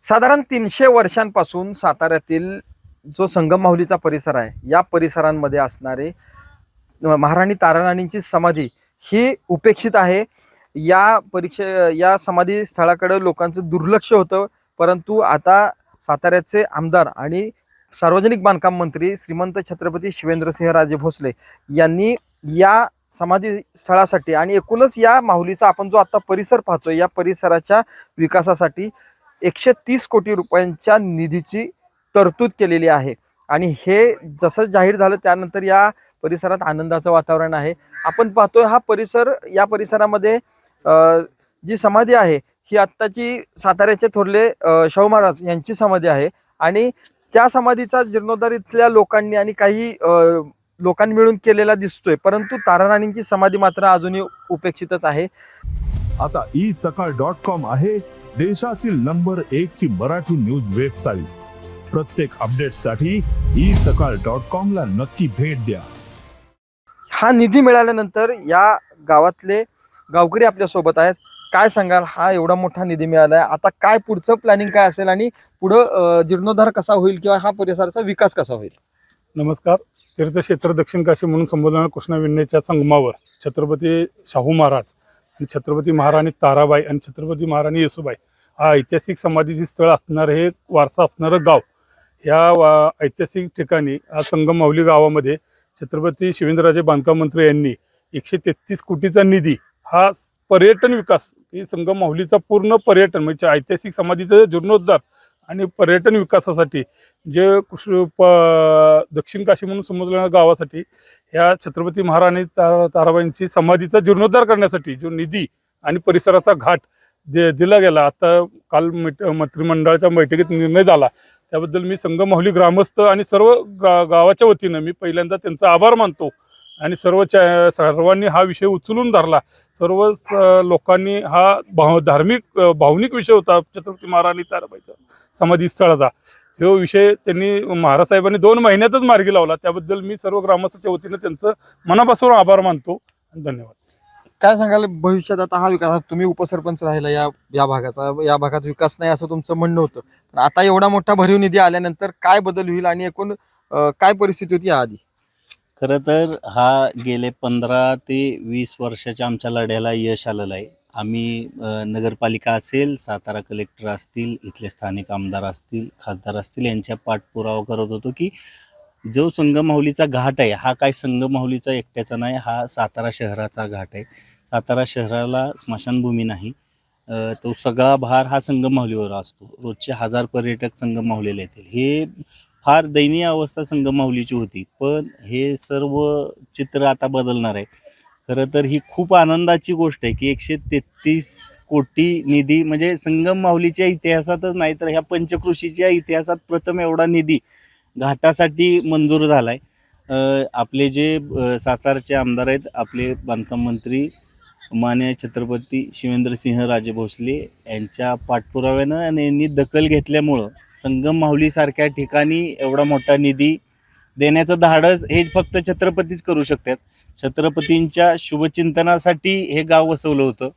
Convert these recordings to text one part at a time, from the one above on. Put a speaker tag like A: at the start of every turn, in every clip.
A: साधारण 300 वर्षांपासून साताऱ्यातील जो संगम माहुलीचा परिसर आहे, या परिसरांमध्ये असणारे महाराणी ताराराणींची समाधी ही उपेक्षित आहे. या समाधी स्थळाकडे लोकांचं दुर्लक्ष होतं, परंतु आता साताऱ्याचे आमदार आणि सार्वजनिक बांधकाम मंत्री श्रीमंत छत्रपती शिवेंद्रसिंहराजे भोसले यांनी या समाधी स्थळासाठी आणि एकूणच या माहुलीचा आपण जो आता परिसर पाहतोय, या परिसराच्या विकासासाठी 130 कोटी रुपयांच्या निधीची तरतूद केलेली आहे. आणि हे जसं जाहीर झालं त्यानंतर या परिसरात आनंदाचं वातावरण आहे. आपण पाहतोय या परिसरामध्ये जी समाधी आहे ही आत्ताची साताऱ्याचे थोरले शाहू महाराज यांची समाधी आहे. आणि त्या समाधीचा जीर्णोद्धार इथल्या लोकांनी आणि काही लोकांनी मिळून केलेला दिसतोय, परंतु ताराराणींची समाधी मात्र अजूनही उपेक्षितच आहे.
B: आता isakal.com आहे देशातील नंबर 1 ची मराठी न्यूज वेबसाईट. प्रत्येक अपडेटसाठी isakal.com ला नक्की भेट द्या.
A: हा निधी मिळाल्यानंतर या गावातले गावकरी आपल्या सोबत आहेत. काय सांगाल, हा एवढा मोठा निधी मिळालाय, आता काय पुढचं प्लॅनिंग काय असेल आणि पुढं जीर्णोद्धार कसा होईल किंवा हा परिसराचा विकास कसा होईल?
C: नमस्कार. तीर्थक्षेत्र दक्षिण काशी म्हणून संबोधणाऱ्या कृष्णा विंध्यच्या संगमावर छत्रपती शाहू महाराज आणि छत्रपती महाराणी ताराबाई आणि छत्रपती महाराणी येसूबाई हा ऐतिहासिक समाधीचे स्थळ असणार हे वारसा असणारं गाव. या ऐतिहासिक ठिकाणी संगम माहुली गावामध्ये छत्रपती शिवेंद्रराजे बांधकाम मंत्री यांनी 133 कोटीचा निधी हा पर्यटन विकास, ही संगम माहुलीचा पूर्ण पर्यटन म्हणजे ऐतिहासिक समाधीचा जीर्णोद्धार आणि पर्यटन विकासासाठी जे दक्षिण काशी म्हणून संबोधलेल्या गावासाठी ह्या छत्रपती महाराणी ताराबाईंची समाधीचा जीर्णोद्धार करण्यासाठी जो निधी आणि परिसराचा घाट दिला गेला. आता काल मंत्रिमंडळाच्या बैठकीत निर्णय झाला, त्याबद्दल मी संगम माहुली ग्रामस्थ आणि सर्व गावाच्या वतीनं मी पहिल्यांदा त्यांचा आभार मानतो. आणि सर्वांनी हा विषय उचलून धरला. सर्व लोकांनी हा धार्मिक भावनिक विषय होता छत्रपती महाराणी ताराबाईचा समाधी स्थळाचा. तो विषय त्यांनी महाराज साहेबांनी 2 महिन्यातच मार्गी लावला. त्याबद्दल मी सर्व ग्रामस्थांच्या वतीनं त्यांचं मनापासून आभार मानतो आणि धन्यवाद.
A: काय सांगाल भविष्यात आता हा विकास, तुम्ही उपसरपंच राहिला या भागात विकास नाही असं तुमचं म्हणणं होतं, पण आता एवढा मोठा भरीव निधी आल्यानंतर काय बदल होईल आणि एकूण काय परिस्थिती होती आधी?
D: खरं तर हा गेले 15 ते 20 वर्षाच्या आमच्या लढ्याला यश आलेलं आहे. आम्ही नगरपालिका असेल, सातारा कलेक्टर असतील, इथले स्थानिक आमदार असतील, खासदार असतील यांच्या पाठपुरावा करत होतो की जो संगम माहुलीचा घाट आहे हा काय संगम माहुलीचा एकट्याचा नाही, हा सातारा शहराचा घाट आहे. सातारा शहराला स्मशानभूमी नाही, तो सगळा भार हा संगम माहुलीवर असतो. रोजचे 1000 पर्यटक संगम माहुलीला येतील. हे फार दयनीय अवस्था संगम माहुलीची होती, पण हे सर्व चित्र आता बदलणार आहे. खरं तर ही खूप आनंदाची गोष्ट आहे की 133 कोटी निधी म्हणजे संगम माहुलीच्या इतिहासातच नाही तर ह्या पंचकृषीच्या इतिहासात प्रथम एवढा निधी घाटासाठी मंजूर झालाय. आपले जे सातारचे आमदार आहेत, आपले बांधकाम मंत्री माननीय छत्रपती शिवेंद्रसिंहराजे भोसले यांच्या पाठपुराव्यानं आणि यांनी दखल घेतल्यामुळं संगम माहुलीसारख्या ठिकाणी एवढा मोठा निधी देण्याचं धाडस हे फक्त छत्रपतीच करू शकतात. छत्रपतींच्या शुभचिंतनासाठी हे गाव वसवलं होतं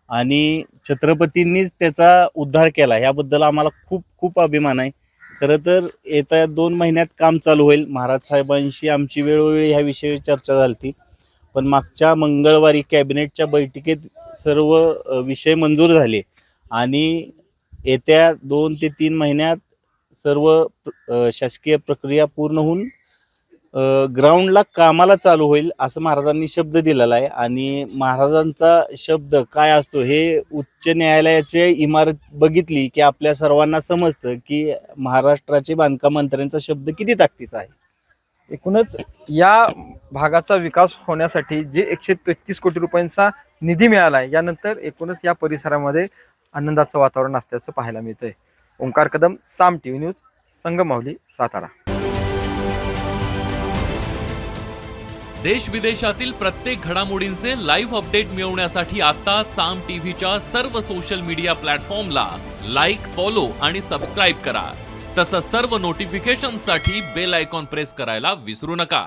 D: आणि छत्रपतींनीच त्याचा उद्धार केला. याबद्दल आम्हाला खूप खूप अभिमान आहे. खरं तर येत्या 2 महिन्यात काम चालू होईल. महाराज साहेबांशी आमची वेळोवेळी ह्या विषयी चर्चा झाली, पण मागच्या मंगळवारी कॅबिनेटच्या बैठकीत सर्व विषय मंजूर झाले आणि येत्या 2 ते 3 महिन्यात सर्व शासकीय प्रक्रिया पूर्ण होऊन ग्राउंडला कामाला चालू होईल असं महाराजांनी शब्द दिलेला आहे. आणि महाराजांचा शब्द काय असतो हे उच्च न्यायालयाची इमारत बघितली की आपल्या सर्वांना समजतं की महाराष्ट्राचे बांधकाम मंत्र्यांचा शब्द किती ताकदीचा आहे.
A: एकूणच या भागाचा विकास होण्यासाठी जे 133 कोटी रुपयांचा निधी मिळाला आहे, यानंतर एकूणच या परिसरामध्ये आनंदाचं वातावरण असल्याचं पाहायला मिळतंय. ओंकार कदम, साम टीव्ही न्यूज, संगम माहुली, सातारा.
E: देश विदेशातील प्रत्येक घडामोडींचे लाईव्ह अपडेट मिळवण्यासाठी आता साम टीव्हीच्या सर्व सोशल मीडिया प्लॅटफॉर्मला लाईक, फॉलो आणि सबस्क्राईब करा. तसंच सर्व नोटिफिकेशनसाठी बेल आयकॉन प्रेस करायला विसरू नका.